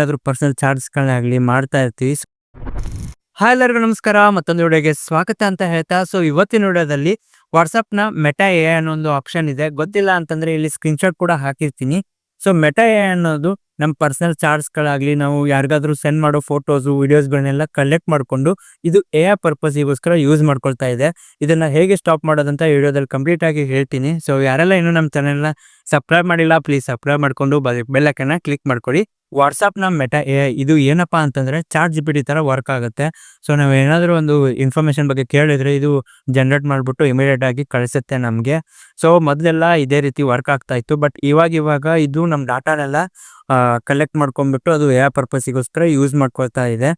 ಏನಾದರೂ ಪರ್ಸನಲ್ ಚಾರ್ಟ್ಸ್ಗಳನ್ನ ಆಗಲಿ ಮಾಡ್ತಾ ಇರ್ತೀವಿ. ಹಾಯ್ ಎಲ್ಲರಿಗೂ ನಮಸ್ಕಾರ, ಮತ್ತೊಂದು ವಿಡಿಯೋಗೆ ಸ್ವಾಗತ ಅಂತ ಹೇಳ್ತಾ, ಸೊ ಇವತ್ತಿನ ವಿಡಿಯೋದಲ್ಲಿ ವಾಟ್ಸಪ್ನ ಮೆಟಾ ಎ ಅನ್ನೋ ಒಂದು ಆಪ್ಷನ್ ಇದೆ. ಗೊತ್ತಿಲ್ಲ ಅಂತಂದ್ರೆ ಇಲ್ಲಿ ಸ್ಕ್ರೀನ್ಶಾಟ್ ಕೂಡ ಹಾಕಿರ್ತೀನಿ. ಸೊ ಮೆಟಾ ಎ ಅನ್ನೋದು ನಮ್ಮ ಪರ್ಸನಲ್ ಚಾರ್ಟ್ಸ್ಗಳಾಗಲಿ, ನಾವು ಯಾರಿಗಾದ್ರೂ ಸೆಂಡ್ ಮಾಡೋ ಫೋಟೋಸು ವಿಡಿಯೋಸ್ಗಳನ್ನೆಲ್ಲ ಕಲೆಕ್ಟ್ ಮಾಡಿಕೊಂಡು ಇದು ಎ ಐ ಪರ್ಪಸ್ಗೋಸ್ಕರ ಯೂಸ್ ಮಾಡ್ಕೊಳ್ತಾ ಇದೆ. ಇದನ್ನು ಹೇಗೆ ಸ್ಟಾಪ್ ಮಾಡೋದಂತ ವಿಡಿಯೋದಲ್ಲಿ ಕಂಪ್ಲೀಟ್ ಆಗಿ ಹೇಳ್ತೀನಿ. ಸೊ ಯಾರೆಲ್ಲ ಇನ್ನೂ ನಮ್ಮ ಚಾನೆಲ್ನ ಸಬ್ಸ್ಕ್ರೈಬ್ ಮಾಡಿಲ್ಲ, ಪ್ಲೀಸ್ ಸಬ್ಸ್ಕ್ರೈಬ್ ಮಾಡಿಕೊಂಡು ಬೆಲ್ ಐಕಾನ್ನ ಕ್ಲಿಕ್ ಮಾಡ್ಕೊಳ್ಳಿ. ವಾಟ್ಸಪ್ನ ಮೆಟಾ ಎ ಐ ಇದು ಏನಪ್ಪ ಅಂತಂದರೆ ಚಾಟ್ ಜಿ ಪಿ ಟಿ ಥರ ವರ್ಕ್ ಆಗುತ್ತೆ. ಸೊ ನಾವು ಏನಾದರೂ ಒಂದು ಇನ್ಫಾರ್ಮೇಷನ್ ಬಗ್ಗೆ ಕೇಳಿದರೆ ಇದು ಜನ್ರೇಟ್ ಮಾಡಿಬಿಟ್ಟು ಇಮಿಡಿಯೇಟ್ ಆಗಿ ಕಳಿಸುತ್ತೆ ನಮಗೆ. ಸೊ ಮೊದಲೆಲ್ಲ ಇದೇ ರೀತಿ ವರ್ಕ್ ಆಗ್ತಾ ಇತ್ತು, ಬಟ್ ಇವಾಗ ಇದು ನಮ್ಮ ಡಾಟಾನೆಲ್ಲ ಕಲೆಕ್ಟ್ ಮಾಡ್ಕೊಂಡ್ಬಿಟ್ಟು ಅದು ಎ ಐ ಪರ್ಪಸ್ಸಿಗೋಸ್ಕರ ಯೂಸ್ ಮಾಡ್ಕೊಳ್ತಾ ಇದೆ.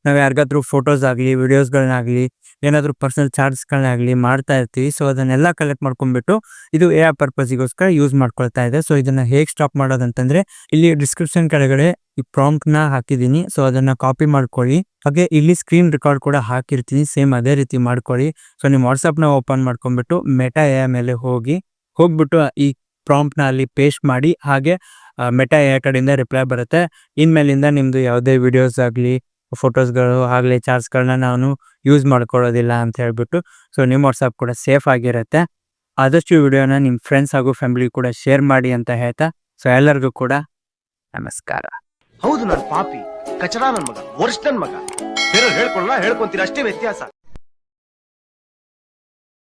ನಾವು ಯಾರಿಗಾದ್ರೂ ಫೋಟೋಸ್ ಆಗಲಿ, ವಿಡಿಯೋಸ್ಗಳನ್ನಾಗಲಿ, ಏನಾದರೂ ಪರ್ಸನಲ್ ಚಾರ್ಟ್ಸ್ಗಳನ್ನಾಗಲಿ ಮಾಡ್ತಾ ಇರ್ತೀವಿ. ಸೊ ಅದನ್ನೆಲ್ಲ ಕಲೆಕ್ಟ್ ಮಾಡ್ಕೊಂಡ್ಬಿಟ್ಟು ಇದು ಎ ಐ ಪರ್ಪಸ್ಸಿಗೋಸ್ಕರ ಯೂಸ್ ಮಾಡ್ಕೊಳ್ತಾ ಇದೆ. ಸೊ ಇದನ್ನು ಹೇಗೆ ಸ್ಟಾಪ್ ಮಾಡೋದಂತಂದರೆ ಇಲ್ಲಿ ಡಿಸ್ಕ್ರಿಪ್ಷನ್ ಕೆಳಗಡೆ ಈ ಪ್ರಾಂಪ್ಟ್ನ ಹಾಕಿದ್ದೀನಿ. ಸೊ ಅದನ್ನು ಕಾಪಿ ಮಾಡ್ಕೊಳ್ಳಿ. ಹಾಗೆ ಇಲ್ಲಿ ಸ್ಕ್ರೀನ್ ರೆಕಾರ್ಡ್ ಕೂಡ ಹಾಕಿರ್ತೀನಿ, ಸೇಮ್ ಅದೇ ರೀತಿ ಮಾಡ್ಕೊಳ್ಳಿ. ಸೊ ನಿಮ್ಮ ವಾಟ್ಸಪ್ನ ಓಪನ್ ಮಾಡ್ಕೊಂಡ್ಬಿಟ್ಟು ಮೆಟಾ ಎ ಐ ಮೇಲೆ ಹೋಗ್ಬಿಟ್ಟು ಈ ಪ್ರಾಂಪ್ಟ್ನ ಅಲ್ಲಿ ಪೇಸ್ಟ್ ಮಾಡಿ. ಹಾಗೆ ಮೆಟಾ ಎ ಐ ಕಡೆಯಿಂದ ರಿಪ್ಲೈ ಬರುತ್ತೆ, ಇನ್ಮೇಲಿಂದ ನಿಮ್ಮದು ಯಾವುದೇ ವಿಡಿಯೋಸ್ ಆಗಲಿ, ಫೋಟೋಸ್ಗಳು ಆಗಲಿ, ಚಾರ್ಟ್ಸ್ಗಳನ್ನ ನಾನು ಯೂಸ್ ಮಾಡ್ಕೊಳ್ಳೋದಿಲ್ಲ ಅಂತ ಹೇಳ್ಬಿಟ್ಟು. ಸೊ ನಿಮ್ಮ ವಾಟ್ಸಪ್ ಕೂಡ ಸೇಫ್ ಆಗಿರುತ್ತೆ. ಆದಷ್ಟು ವಿಡಿಯೋನ ನಿಮ್ಮ ಫ್ರೆಂಡ್ಸ್ ಹಾಗೂ ಫ್ಯಾಮಿಲಿ ಕೂಡ ಶೇರ್ ಮಾಡಿ ಅಂತ ಹೇಳ್ತಾ, ಸೊ ಎಲ್ಲರಿಗೂ ಕೂಡ ನಮಸ್ಕಾರ. ಹೌದು, ನಾನು ಪಾಪಿ, ಕಚಡ, ನನ್ನ ಮಗ, ವರ್ಷ ನನ್ನ ಮಗ. ಬೇರೆ ಹೇಳ್ಕೊಳ್ಳ ಹೇಳ್ಕೊಂತೀರ, ಅಷ್ಟೇ ವ್ಯತ್ಯಾಸ.